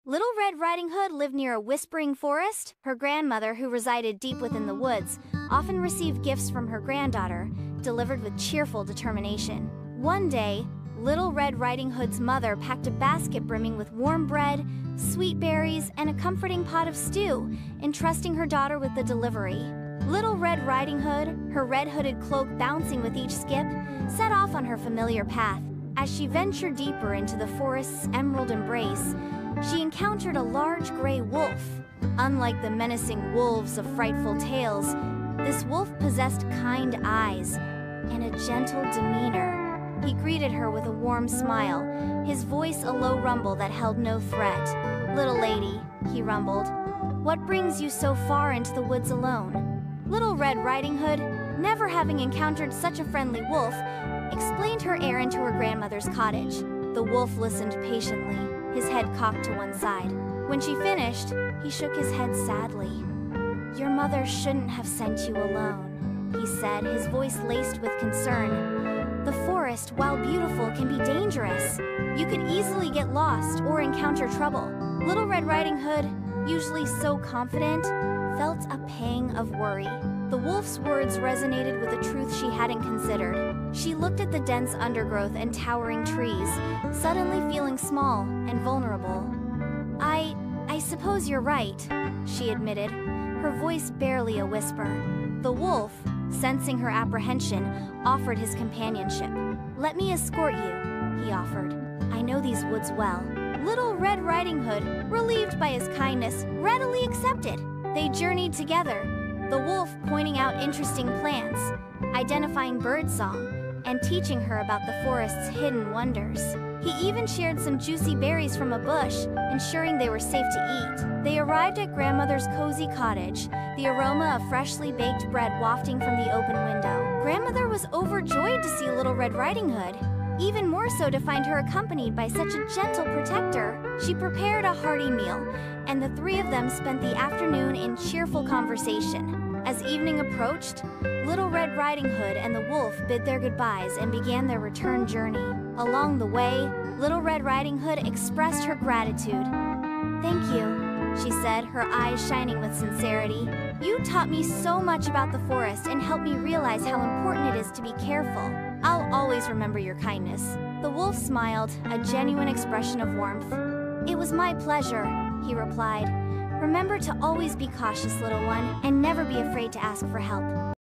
Little Red Riding Hood lived near a whispering forest. Her grandmother, who resided deep within the woods, often received gifts from her granddaughter, delivered with cheerful determination. One day, Little Red Riding Hood's mother packed a basket brimming with warm bread, sweet berries, and a comforting pot of stew, entrusting her daughter with the delivery. Little Red Riding Hood, her red-hooded cloak bouncing with each skip, set off on her familiar path. As she ventured deeper into the forest's emerald embrace, she encountered a large gray wolf. Unlike the menacing wolves of frightful tales, this wolf possessed kind eyes and a gentle demeanor. He greeted her with a warm smile, his voice a low rumble that held no threat. "Little lady," he rumbled, "what brings you so far into the woods alone?" Little Red Riding Hood, never having encountered such a friendly wolf, explained her errand to her grandmother's cottage. The wolf listened patiently, his head cocked to one side. When she finished, he shook his head sadly. "Your mother shouldn't have sent you alone," he said, his voice laced with concern. "The forest, while beautiful, can be dangerous. You could easily get lost or encounter trouble." Little Red Riding Hood, usually so confident, felt a pang of worry. The wolf's words resonated with a truth she hadn't considered. She looked at the dense undergrowth and towering trees, suddenly feeling small and vulnerable. I suppose you're right," she admitted, her voice barely a whisper. The wolf, sensing her apprehension, offered his companionship. "Let me escort you," he offered. "I know these woods well." Little Red Riding Hood, relieved by his kindness, readily accepted. They journeyed together, the wolf pointing out interesting plants, identifying birdsong, and teaching her about the forest's hidden wonders. He even shared some juicy berries from a bush, ensuring they were safe to eat. They arrived at grandmother's cozy cottage, the aroma of freshly baked bread wafting from the open window. Grandmother was overjoyed to see Little Red Riding Hood, even more so to find her accompanied by such a gentle protector. She prepared a hearty meal, and the three of them spent the afternoon in cheerful conversation. As evening approached, Little Red Riding Hood and the wolf bid their goodbyes and began their return journey. Along the way, Little Red Riding Hood expressed her gratitude. "Thank you," she said, her eyes shining with sincerity. "You taught me so much about the forest and helped me realize how important it is to be careful. I'll always remember your kindness." The wolf smiled, a genuine expression of warmth. "It was my pleasure," he replied. "Remember to always be cautious, little one, and never be afraid to ask for help."